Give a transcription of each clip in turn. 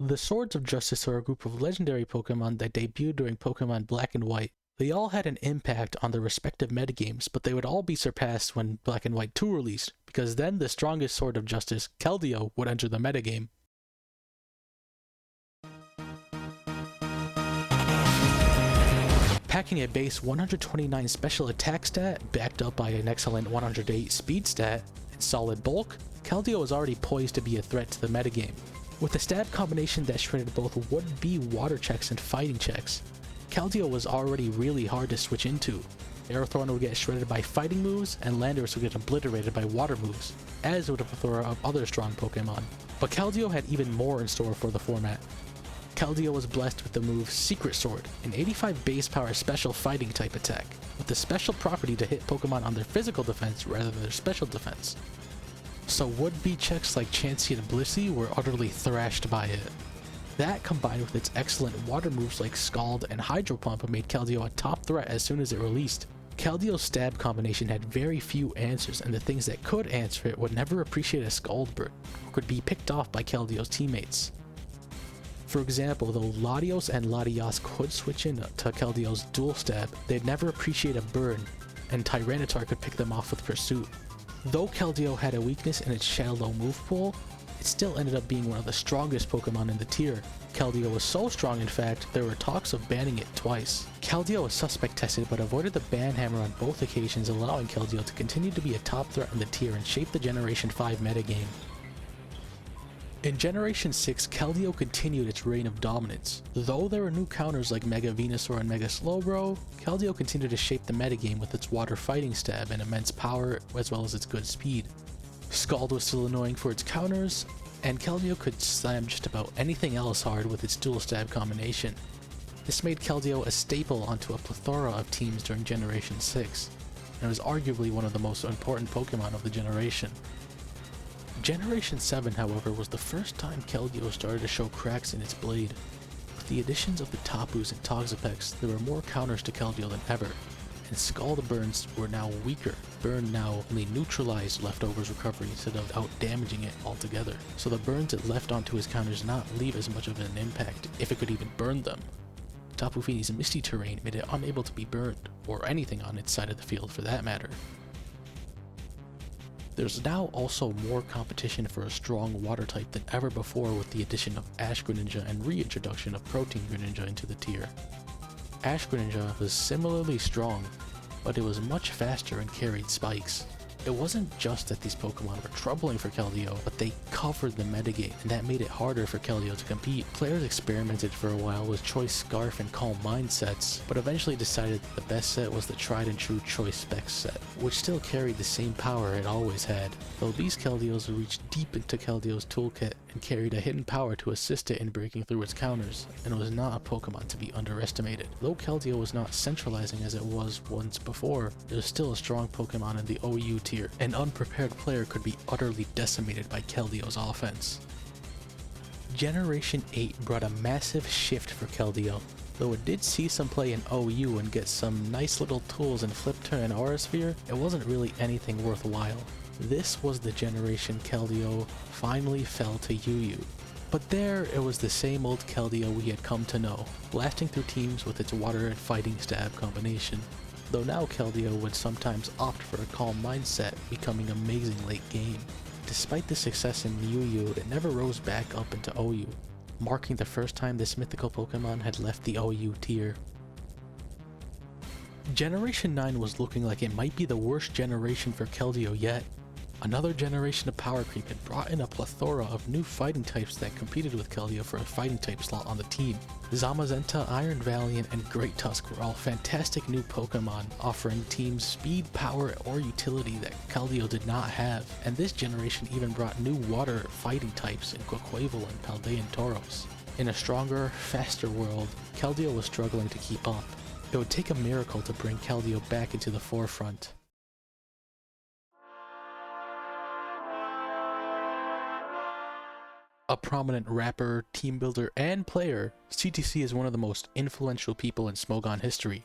The Swords of Justice are a group of legendary Pokemon that debuted during Pokemon Black and White. They all had an impact on their respective metagames, but they would all be surpassed when Black and White 2 released, because then the strongest Sword of Justice, Keldeo, would enter the metagame. Packing a base 129 special attack stat, backed up by an excellent 108 speed stat, and solid bulk, Keldeo is already poised to be a threat to the metagame. With a stab combination that shredded both would-be water checks and fighting checks, Keldeo was already really hard to switch into. Aerothorn would get shredded by fighting moves, and Landorus would get obliterated by water moves, as would a plethora of other strong Pokemon. But Keldeo had even more in store for the format. Keldeo was blessed with the move Secret Sword, an 85 base power special fighting type attack, with the special property to hit Pokemon on their physical defense rather than their special defense. So would-be checks like Chansey and Blissey were utterly thrashed by it. That, combined with its excellent water moves like Scald and Hydro Pump, made Keldeo a top threat as soon as it released. Keldeo's stab combination had very few answers, and the things that could answer it would never appreciate a Scald Burn, or could be picked off by Keldeo's teammates. For example, though Latios and Latias could switch in to Keldeo's dual stab, they'd never appreciate a burn, and Tyranitar could pick them off with Pursuit. Though Keldeo had a weakness in its shallow move pool, it still ended up being one of the strongest Pokemon in the tier. Keldeo was so strong, in fact, there were talks of banning it twice. Keldeo was suspect tested but avoided the ban hammer on both occasions, allowing Keldeo to continue to be a top threat in the tier and shape the Generation 5 metagame. In Generation 6, Keldeo continued its reign of dominance. Though there were new counters like Mega Venusaur and Mega Slowbro, Keldeo continued to shape the metagame with its water fighting stab and immense power as well as its good speed. Scald was still annoying for its counters, and Keldeo could slam just about anything else hard with its dual stab combination. This made Keldeo a staple onto a plethora of teams during Generation 6, and was arguably one of the most important Pokemon of the generation. Generation 7, however, was the first time Keldeo started to show cracks in its blade. With the additions of the Tapus and Toxapex, there were more counters to Keldeo than ever, and Scald burns were now weaker. Burn now only neutralized Leftover's recovery instead of out-damaging it altogether, so the burns it left onto his counters not leave as much of an impact, if it could even burn them. Tapu Fini's Misty Terrain made it unable to be burned, or anything on its side of the field for that matter. There's now also more competition for a strong water type than ever before with the addition of Ash Greninja and reintroduction of Protein Greninja into the tier. Ash Greninja was similarly strong, but it was much faster and carried spikes. It wasn't just that these Pokemon were troubling for Keldeo, but they covered the metagame, and that made it harder for Keldeo to compete. Players experimented for a while with Choice Scarf and Calm Mind sets, but eventually decided that the best set was the tried and true Choice Specs set, which still carried the same power it always had, though these Keldeos reached deep into Keldeo's toolkit and carried a hidden power to assist it in breaking through its counters, and was not a Pokemon to be underestimated. Though Keldeo was not centralizing as it was once before, it was still a strong Pokemon in the OU tier. An unprepared player could be utterly decimated by Keldeo's offense. Generation 8 brought a massive shift for Keldeo. Though it did see some play in OU and get some nice little tools in Flip Turn and Aura Sphere, it wasn't really anything worthwhile. This was the generation Keldeo finally fell to UU. But there, it was the same old Keldeo we had come to know, blasting through teams with its water and fighting stab combination. Though now Keldeo would sometimes opt for a calm mindset, becoming amazing late game. Despite the success in UU, it never rose back up into OU, marking the first time this mythical Pokemon had left the OU tier. Generation 9 was looking like it might be the worst generation for Keldeo yet. Another generation of power creep had brought in a plethora of new fighting types that competed with Keldeo for a fighting type slot on the team. Zamazenta, Iron Valiant, and Great Tusk were all fantastic new Pokemon, offering teams speed, power, or utility that Keldeo did not have, and this generation even brought new water fighting types in Quaquaval and Paldean Tauros. In a stronger, faster world, Keldeo was struggling to keep up. It would take a miracle to bring Keldeo back into the forefront. A prominent rapper, team builder, and player, CTC is one of the most influential people in Smogon history.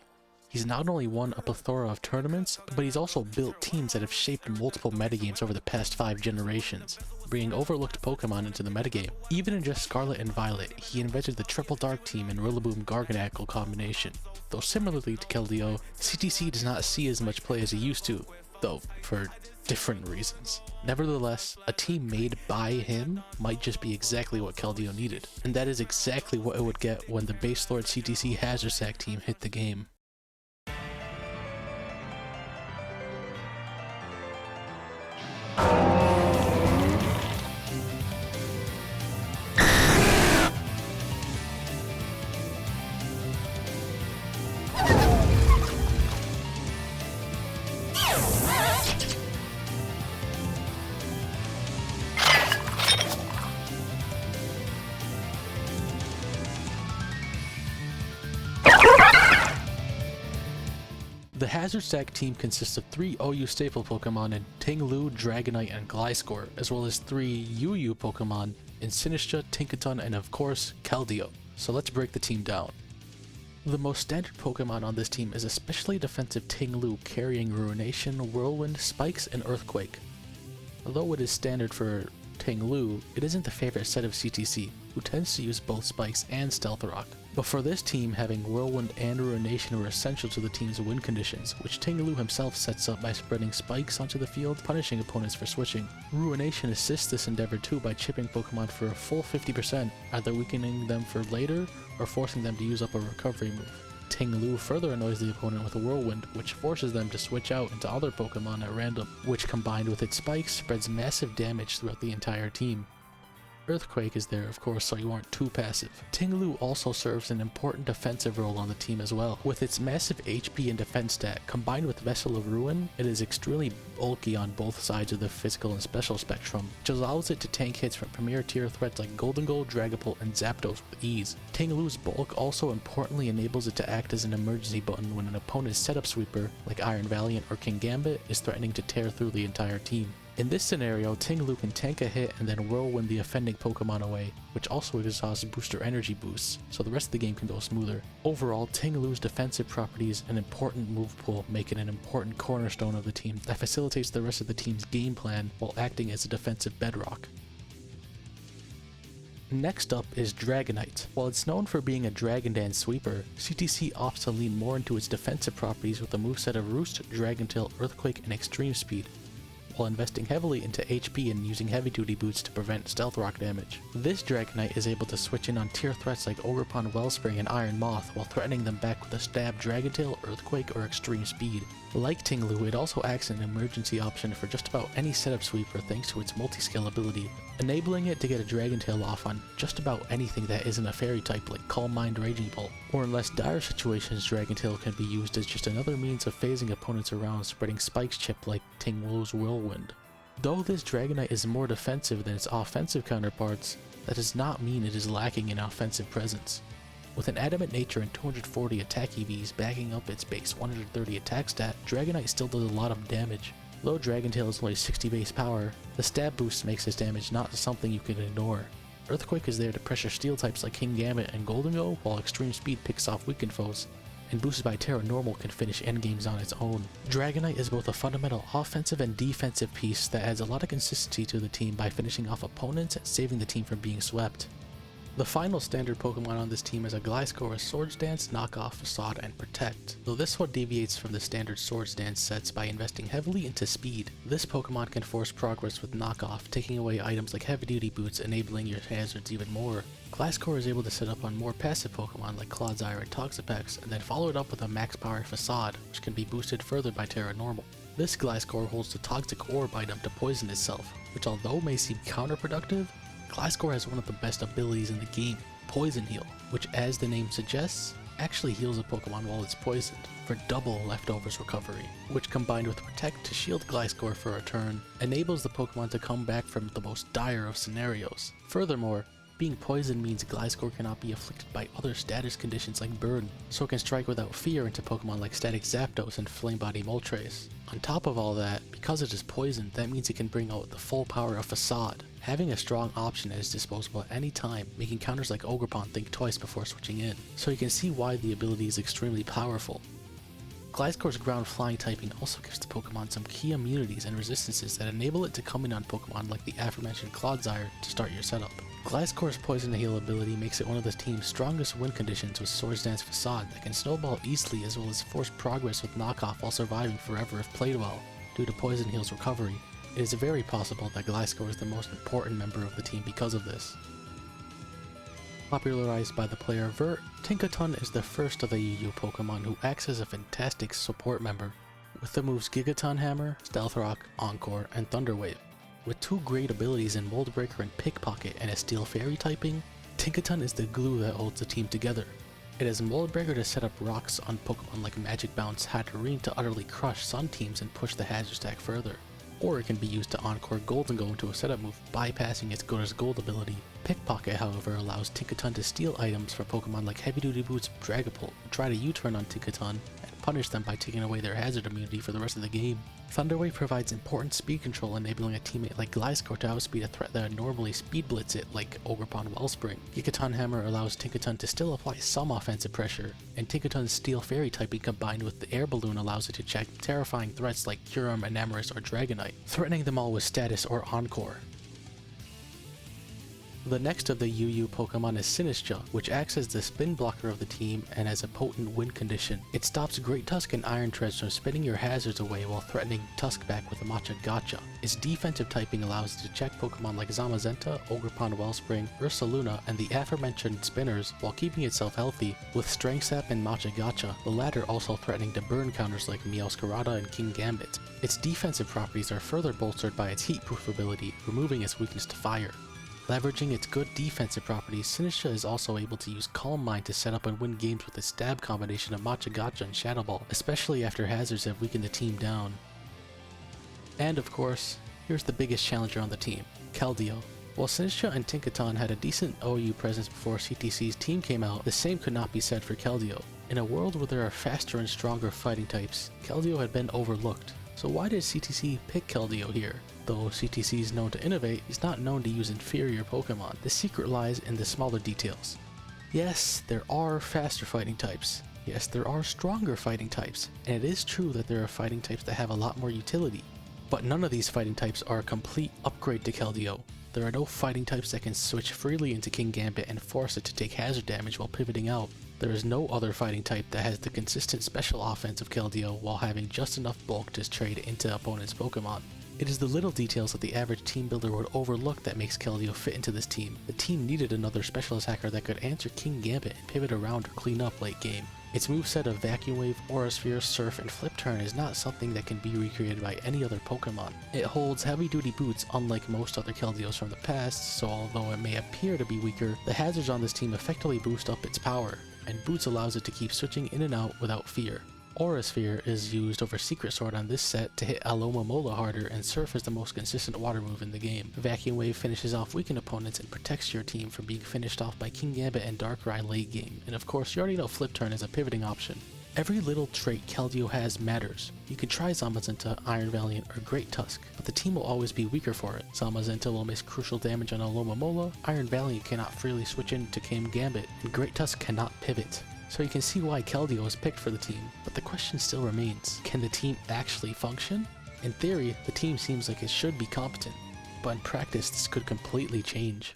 He's not only won a plethora of tournaments, but he's also built teams that have shaped multiple metagames over the past 5 generations, bringing overlooked Pokemon into the metagame. Even in just Scarlet and Violet, he invented the Triple Dark Team and Rillaboom Garganacl combination. Though similarly to Keldeo, CTC does not see as much play as he used to, though for different reasons. Nevertheless, a team made by him might just be exactly what Keldeo needed, and that is exactly what it would get when the Base Lord CTC Hazard Sack team hit the game. The Hazard Sack team consists of 3 OU staple Pokemon in Ting-Lu, Dragonite, and Gliscor, as well as 3 UU Pokemon in Sinistcha, Tinkaton, and of course, Keldeo. So let's break the team down. The most standard Pokemon on this team is especially defensive Ting-Lu, carrying Ruination, Whirlwind, Spikes, and Earthquake. Although it is standard for Ting-Lu, it isn't the favorite set of CTC, who tends to use both Spikes and Stealth Rock. But for this team, having Whirlwind and Ruination were essential to the team's win conditions, which Ting-Lu himself sets up by spreading Spikes onto the field, punishing opponents for switching. Ruination assists this endeavor too by chipping Pokemon for a full 50%, either weakening them for later or forcing them to use up a recovery move. Ting-Lu further annoys the opponent with a Whirlwind, which forces them to switch out into other Pokemon at random, which combined with its Spikes spreads massive damage throughout the entire team. Earthquake is there, of course, so you aren't too passive. Ting-Lu also serves an important defensive role on the team as well. With its massive HP and defense stat, combined with Vessel of Ruin, it is extremely bulky on both sides of the physical and special spectrum, which allows it to tank hits from premier tier threats like Gholdengo, Dragapult, and Zapdos with ease. Ting-Lu's bulk also importantly enables it to act as an emergency button when an opponent's setup sweeper, like Iron Valiant or King Gambit, is threatening to tear through the entire team. In this scenario, Ting-Lu can tank a hit and then Whirlwind the offending Pokemon away, which also exhausts booster energy boosts, so the rest of the game can go smoother. Overall, Ting-Lu's defensive properties and important move pool make it an important cornerstone of the team that facilitates the rest of the team's game plan while acting as a defensive bedrock. Next up is Dragonite. While it's known for being a Dragon Dance sweeper, CTC opts to lean more into its defensive properties with a moveset of Roost, Dragon Tail, Earthquake, and Extreme Speed, while investing heavily into HP and using heavy duty boots to prevent Stealth Rock damage. This Dragonite is able to switch in on tier threats like Ogerpon, Wellspring, and Iron Moth while threatening them back with a Stab, Dragon Tail, Earthquake, or Extreme Speed. Like Ting-Lu, it also acts as an emergency option for just about any setup sweeper thanks to its multi-scale ability, enabling it to get a Dragon Tail off on just about anything that isn't a fairy type like Calm Mind, Raging Bolt. Or in less dire situations, Dragon Tail can be used as just another means of phasing opponents around, spreading Spikes chip like Ting-Lu's Whirlwind. Though this Dragonite is more defensive than its offensive counterparts, that does not mean it is lacking in offensive presence. With an adamant nature and 240 attack EVs backing up its base 130 attack stat, Dragonite still does a lot of damage. Though Dragon Tail is only 60 base power, the stab boost makes this damage not something you can ignore. Earthquake is there to pressure steel types like King Gambit and Gholdengo, while Extreme Speed picks off weakened foes, and boosted by Terra Normal can finish endgames on its own. Dragonite is both a fundamental offensive and defensive piece that adds a lot of consistency to the team by finishing off opponents and saving the team from being swept. The final standard Pokemon on this team is a Gliscor, Swords Dance, Knockoff, Facade, and Protect, though this one deviates from the standard Swords Dance sets by investing heavily into speed. This Pokemon can force progress with Knockoff, taking away items like heavy duty boots, enabling your hazards even more. Gliscor is able to set up on more passive Pokemon like Clodsire and Toxapex, and then follow it up with a max power Facade, which can be boosted further by Terra Normal. This Gliscor holds the Toxic Orb item to poison itself, which although may seem counterproductive, Gliscor has one of the best abilities in the game, Poison Heal, which as the name suggests, actually heals a Pokemon while it's poisoned, for double leftovers recovery, which combined with Protect to shield Gliscor for a turn, enables the Pokemon to come back from the most dire of scenarios. Furthermore, being poisoned means Gliscor cannot be afflicted by other status conditions like Burn, so it can strike without fear into Pokemon like Static Zapdos and Flame Body Moltres. On top of all that, because it is poisoned, that means it can bring out the full power of Facade, having a strong option at its disposal at any time, making counters like Ogerpon think twice before switching in, so you can see why the ability is extremely powerful. Gliscor's ground flying typing also gives the Pokemon some key immunities and resistances that enable it to come in on Pokemon like the aforementioned Clodsire to start your setup. Gliscor's Poison Heal ability makes it one of the team's strongest win conditions with Swords Dance Facade that can snowball easily as well as force progress with Knockoff while surviving forever if played well, due to Poison Heal's recovery. It is very possible that Gliscor is the most important member of the team because of this. Popularized by the player Vert, Tinkaton is the first of the UU Pokemon who acts as a fantastic support member, with the moves Gigaton Hammer, Stealth Rock, Encore, and Thunder Wave. With two great abilities in Mold Breaker and Pickpocket and a Steel Fairy typing, Tinkaton is the glue that holds the team together. It has Mold Breaker to set up rocks on Pokemon like Magic Bounce, Hatterene to utterly crush Sun teams and push the hazard stack further. Or it can be used to Encore Gold and go into a setup move, bypassing its good as gold ability. Pickpocket, however, allows Tinkaton to steal items for Pokemon like Heavy Duty Boots, Dragapult, try to U-turn on Tinkaton, and punish them by taking away their hazard immunity for the rest of the game. Thunder Wave provides important speed control, enabling a teammate like Gliscor to outspeed a threat that would normally speed blitz it, like Ogerpon Wellspring. Gigaton Hammer allows Tinkaton to still apply some offensive pressure, and Tinkaton's Steel Fairy typing combined with the Air Balloon allows it to check terrifying threats like Kyurem, Enamorus, or Dragonite, threatening them all with status or Encore. The next of the UU Pokemon is Sinistcha, which acts as the spin blocker of the team and has a potent win condition. It stops Great Tusk and Iron Treads from spinning your hazards away while threatening Tusk back with a Machagacha. Its defensive typing allows it to check Pokemon like Zamazenta, Ogerpon Wellspring, Ursaluna, and the aforementioned spinners while keeping itself healthy, with Strength Sap and Machagacha, the latter also threatening to burn counters like Meowscarada and King Gambit. Its defensive properties are further bolstered by its Heatproof ability, removing its weakness to fire. Leveraging its good defensive properties, Sinistcha is also able to use Calm Mind to set up and win games with a stab combination of Machagacha and Shadow Ball, especially after hazards have weakened the team down. And of course, here's the biggest challenger on the team, Keldeo. While Sinistcha and Tinkaton had a decent OU presence before CTC's team came out, the same could not be said for Keldeo. In a world where there are faster and stronger fighting types, Keldeo had been overlooked. So why did CTC pick Keldeo here? Though CTC is known to innovate, he's not known to use inferior Pokemon. The secret lies in the smaller details. Yes, there are faster fighting types. Yes, there are stronger fighting types. And it is true that there are fighting types that have a lot more utility. But none of these fighting types are a complete upgrade to Keldeo. There are no fighting types that can switch freely into King Gambit and force it to take hazard damage while pivoting out. There is no other fighting type that has the consistent special offense of Keldeo while having just enough bulk to trade into opponents' Pokemon. It is the little details that the average team builder would overlook that makes Keldeo fit into this team. The team needed another special attacker that could answer King Gambit and pivot around or clean up late game. Its moveset of Vacuum Wave, Aura Sphere, Surf, and Flip Turn is not something that can be recreated by any other Pokemon. It holds Heavy Duty Boots unlike most other Keldeos from the past, so although it may appear to be weaker, the hazards on this team effectively boost up its power, and Boots allows it to keep switching in and out without fear. Aura Sphere is used over Secret Sword on this set to hit Alomomola harder, and Surf is the most consistent water move in the game. Vacuum Wave finishes off weakened opponents and protects your team from being finished off by King Gambit and Darkrai late game, and of course you already know Flip Turn is a pivoting option. Every little trait Keldeo has matters. You can try Zamazenta, Iron Valiant, or Great Tusk, but the team will always be weaker for it. Zamazenta will miss crucial damage on Alomomola, Iron Valiant cannot freely switch into King Gambit, and Great Tusk cannot pivot. So you can see why Keldeo was picked for the team, but the question still remains, can the team actually function? In theory, the team seems like it should be competent, but in practice this could completely change.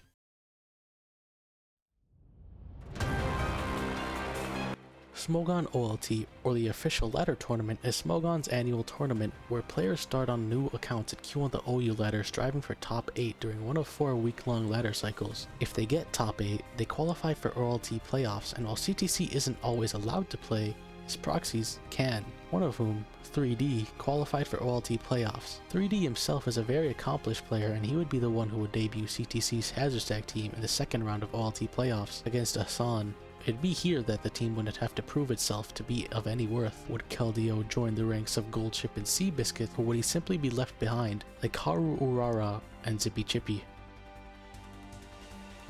Smogon OLT, or the official ladder tournament, is Smogon's annual tournament where players start on new accounts and queue on the OU ladder striving for top 8 during one of 4 week-long ladder cycles. If they get top 8, they qualify for OLT playoffs, and while CTC isn't always allowed to play, his proxies can, one of whom, 3D, qualified for OLT playoffs. 3D himself is a very accomplished player, and he would be the one who would debut CTC's Hazard Stack team in the second round of OLT playoffs against Asan. It'd be here that the team wouldn't have to prove itself to be of any worth. Would Keldeo join the ranks of Goldchip and Seabiscuit, or would he simply be left behind, like Haru Urara and Zippy Chippy?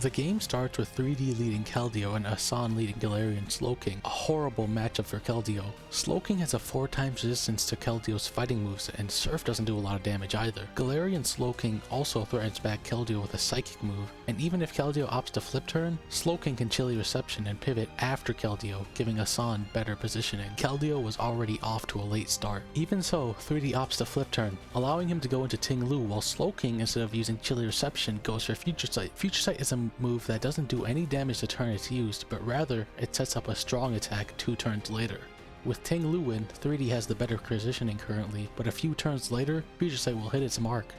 The game starts with 3D leading Keldeo and Asan leading Galarian Slowking, a horrible matchup for Keldeo. Slowking has a 4 times resistance to Keldeo's fighting moves, and Surf doesn't do a lot of damage either. Galarian Slowking also threatens back Keldeo with a Psychic move, and even if Keldeo opts to flip turn, Slowking can Chilly Reception and pivot after Keldeo, giving Asan better positioning. Keldeo was already off to a late start. Even so, 3D opts to flip turn, allowing him to go into Ting-Lu, while Slowking, instead of using Chilly Reception, goes for Future Sight. Future Sight is a move that doesn't do any damage the turn it's used, but rather it sets up a strong attack 2 turns later. With Ting-Lu in, 3D has the better positioning currently, but a few turns later, Future Sight will hit its mark.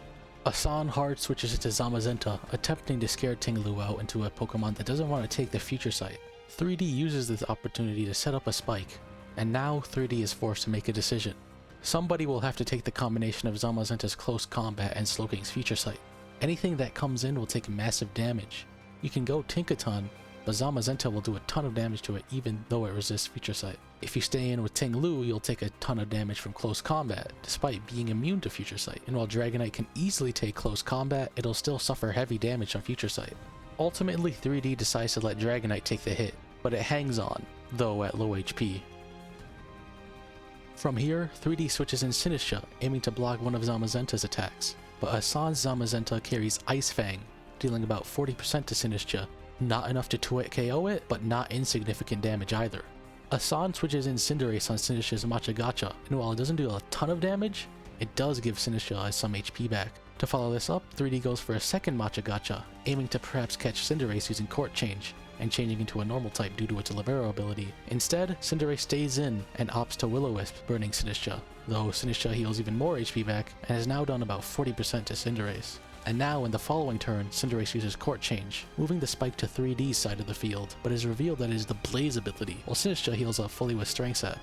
Asan hard switches into Zamazenta, attempting to scare Ting-Lu out into a Pokemon that doesn't want to take the Future Sight. 3D uses this opportunity to set up a spike, and now 3D is forced to make a decision. Somebody will have to take the combination of Zamazenta's close combat and Slowking's Future Sight. Anything that comes in will take massive damage. You can go Tinkaton, but Zamazenta will do a ton of damage to it even though it resists Future Sight. If you stay in with Ting-Lu, you'll take a ton of damage from close combat, despite being immune to Future Sight. And while Dragonite can easily take close combat, it'll still suffer heavy damage on Future Sight. Ultimately, 3D decides to let Dragonite take the hit, but it hangs on, though at low HP. From here, 3D switches in Sinistcha, aiming to block one of Zamazenta's attacks, but Asan's Zamazenta carries Ice Fang, dealing about 40% to Sinistcha, not enough to 2-hit KO it, but not insignificant damage either. Asan switches in Cinderace on Sinistcha's Machagacha, and while it doesn't do a ton of damage, it does give Sinistcha some HP back. To follow this up, 3D goes for a second Machagacha, aiming to perhaps catch Cinderace using Court Change, and changing into a normal type due to its Libero ability. Instead, Cinderace stays in and opts to Will-O-Wisp, burning Sinistcha, though Sinistcha heals even more HP back and has now done about 40% to Cinderace. And now in the following turn, Cinderace uses Court Change, moving the spike to 3D's side of the field, but is revealed that it is the Blaze ability, while Sinistcha heals up fully with Strength Sap.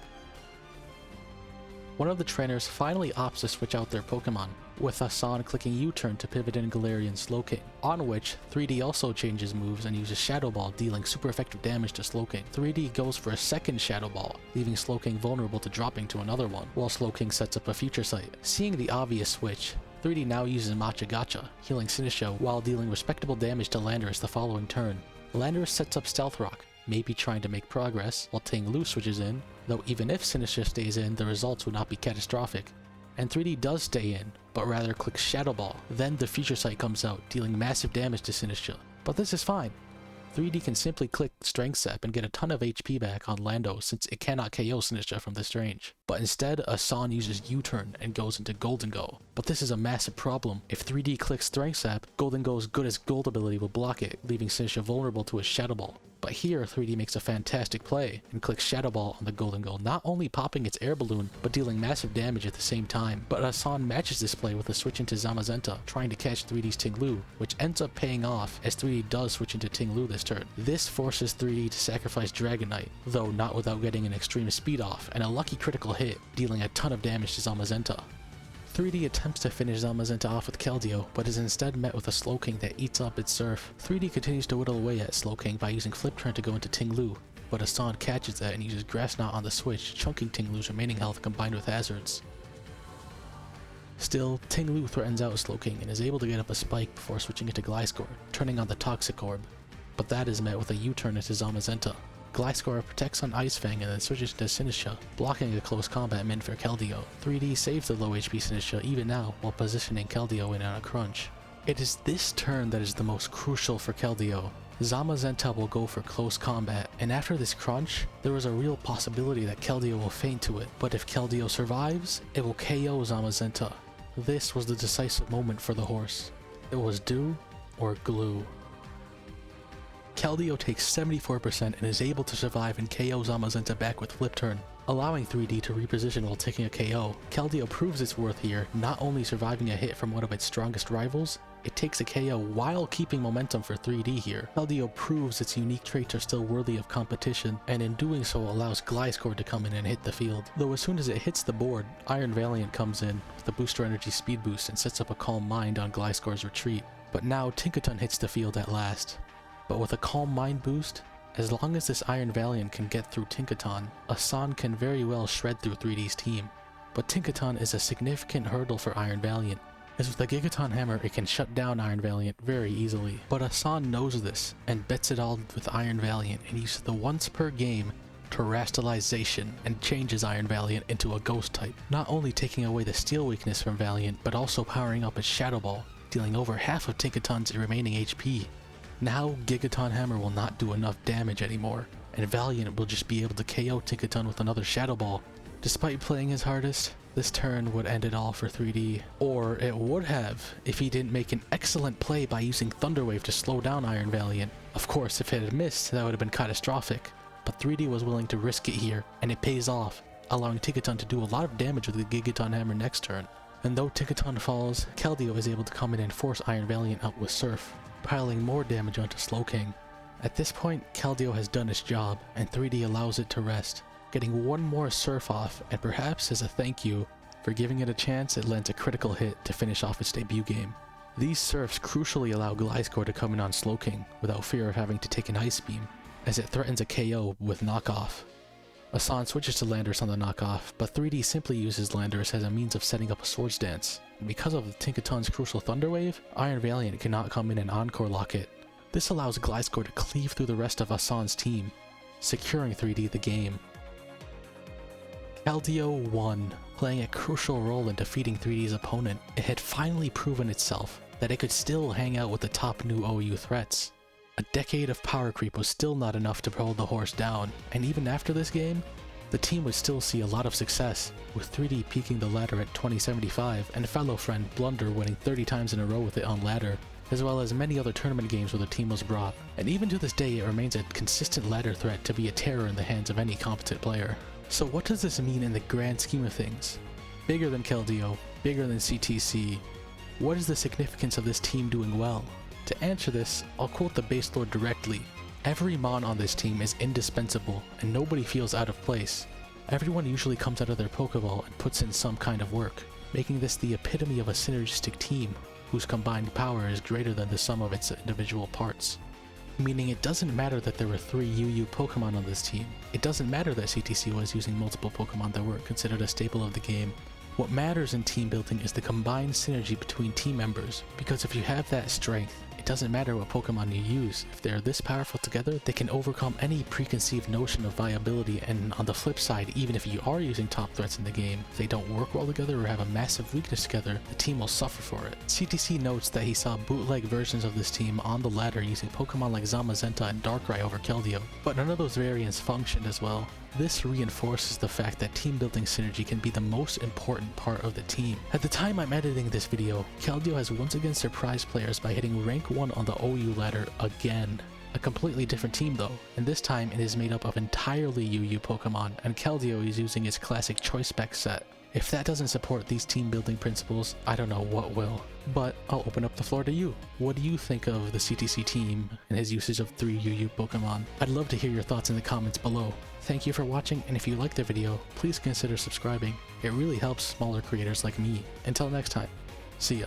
One of the trainers finally opts to switch out their Pokemon, with Asan clicking U-turn to pivot in Galarian Slowking, on which 3D also changes moves and uses Shadow Ball, dealing super effective damage to Slowking. 3D goes for a second Shadow Ball, leaving Slowking vulnerable to dropping to another one, while Slowking sets up a Future Sight. Seeing the obvious switch, 3D now uses Machagacha, healing Sinistcha while dealing respectable damage to Landorus the following turn. Landorus sets up Stealth Rock, maybe trying to make progress, while Ting-Lu switches in, though even if Sinistcha stays in, the results would not be catastrophic. And 3D does stay in, but rather clicks Shadow Ball. Then the Future Sight comes out, dealing massive damage to Sinistcha. But this is fine. 3D can simply click Strength Sap and get a ton of HP back on Lando since it cannot KO Sinistcha from this range. But instead, Asan uses U-turn and goes into Golden Go. But this is a massive problem. If 3D clicks Strength Sap, Golden Go's good as gold ability will block it, leaving Sinistcha vulnerable to his Shadow Ball. But here, 3D makes a fantastic play and clicks Shadow Ball on the Golden Go, not only popping its air balloon, but dealing massive damage at the same time. But Asan matches this play with a switch into Zamazenta, trying to catch 3D's Ting-Lu, which ends up paying off as 3D does switch into Ting-Lu this turn. This forces 3D to sacrifice Dragonite, though not without getting an extreme speed off and a lucky critical hit, dealing a ton of damage to Zamazenta. 3D attempts to finish Zamazenta off with Keldeo, but is instead met with a Slowking that eats up its Surf. 3D continues to whittle away at Slowking by using Flip Turn to go into Ting-Lu, but Asan catches that and uses Grass Knot on the switch, chunking Ting-Lu's remaining health combined with Hazards. Still, Ting-Lu threatens out Slowking and is able to get up a spike before switching into Gliscor, turning on the Toxic Orb, but that is met with a U-turn into Zamazenta. Gliscor protects on Ice Fang and then switches to Sinistcha, blocking a close combat min for Keldeo. 3D saves the low HP Sinistcha even now while positioning Keldeo in on a crunch. It is this turn that is the most crucial for Keldeo. Zamazenta will go for close combat, and after this crunch, there is a real possibility that Keldeo will faint to it, but if Keldeo survives, it will KO Zamazenta. This was the decisive moment for the horse. It was do or glue. Keldeo takes 74% and is able to survive and KO Zamazenta back with Flip Turn, allowing 3D to reposition while taking a KO. Keldeo proves its worth here, not only surviving a hit from one of its strongest rivals, it takes a KO while keeping momentum for 3D here. Keldeo proves its unique traits are still worthy of competition, and in doing so allows Gliscor to come in and hit the field. Though as soon as it hits the board, Iron Valiant comes in with a Booster Energy speed boost and sets up a Calm Mind on Gliscor's retreat. But now Tinkaton hits the field at last. But with a Calm Mind boost, as long as this Iron Valiant can get through Tinkaton, Asan can very well shred through 3D's team. But Tinkaton is a significant hurdle for Iron Valiant, as with the Gigaton Hammer it can shut down Iron Valiant very easily. But Asan knows this and bets it all with Iron Valiant and uses the once per game Terastallization and changes Iron Valiant into a Ghost type, not only taking away the Steel weakness from Valiant but also powering up its Shadow Ball, dealing over half of Tinkaton's remaining HP. Now Gigaton Hammer will not do enough damage anymore, and Valiant will just be able to KO Tinkaton with another Shadow Ball. Despite playing his hardest, this turn would end it all for 3D, or it would have if he didn't make an excellent play by using Thunder Wave to slow down Iron Valiant. Of course, if it had missed, that would have been catastrophic, but 3D was willing to risk it here, and it pays off, allowing Tinkaton to do a lot of damage with the Gigaton Hammer next turn. And though Tinkaton falls, Keldeo is able to come in and force Iron Valiant out with Surf, piling more damage onto Slowking. At this point, Keldeo has done its job, and 3D allows it to rest, getting one more Surf off, and perhaps as a thank you for giving it a chance, it lands a critical hit to finish off its debut game. These Surfs crucially allow Gliscor to come in on Slowking without fear of having to take an Ice Beam, as it threatens a KO with Knockoff. Asan switches to Landorus on the knockoff, but 3D simply uses Landorus as a means of setting up a Swords Dance. Because of Tinkaton's crucial Thunder Wave, Iron Valiant cannot come in and Encore Lock it. This allows Gliscor to cleave through the rest of Asan's team, securing 3D the game. Keldeo won, playing a crucial role in defeating 3D's opponent. It had finally proven itself that it could still hang out with the top new OU threats. A decade of power creep was still not enough to hold the horse down, and even after this game, the team would still see a lot of success, with 3D peaking the ladder at 2075 and fellow friend Blunder winning 30 times in a row with it on ladder, as well as many other tournament games where the team was brought, and even to this day it remains a consistent ladder threat to be a terror in the hands of any competent player. So what does this mean in the grand scheme of things? Bigger than Keldeo, bigger than CTC, what is the significance of this team doing well? To answer this, I'll quote the Base Lord directly. Every Mon on this team is indispensable, and nobody feels out of place. Everyone usually comes out of their Pokeball and puts in some kind of work, making this the epitome of a synergistic team, whose combined power is greater than the sum of its individual parts. Meaning it doesn't matter that there were 3 UU Pokemon on this team. It doesn't matter that CTC was using multiple Pokemon that weren't considered a staple of the game. What matters in team building is the combined synergy between team members, because if you have that strength, it doesn't matter what Pokemon you use. If they're this powerful together, they can overcome any preconceived notion of viability, and on the flip side, even if you are using top threats in the game, if they don't work well together or have a massive weakness together, the team will suffer for it. CTC notes that he saw bootleg versions of this team on the ladder using Pokemon like Zamazenta and Darkrai over Keldeo, but none of those variants functioned as well. This reinforces the fact that team building synergy can be the most important part of the team. At the time I'm editing this video, Keldeo has once again surprised players by hitting rank 1 on the OU ladder again. A completely different team though, and this time it is made up of entirely UU Pokemon, and Keldeo is using his classic Choice Spec set. If that doesn't support these team building principles, I don't know what will. But I'll open up the floor to you. What do you think of the CTC team and his usage of 3 UU Pokemon? I'd love to hear your thoughts in the comments below. Thank you for watching, and if you liked the video, please consider subscribing. It really helps smaller creators like me. Until next time, see ya.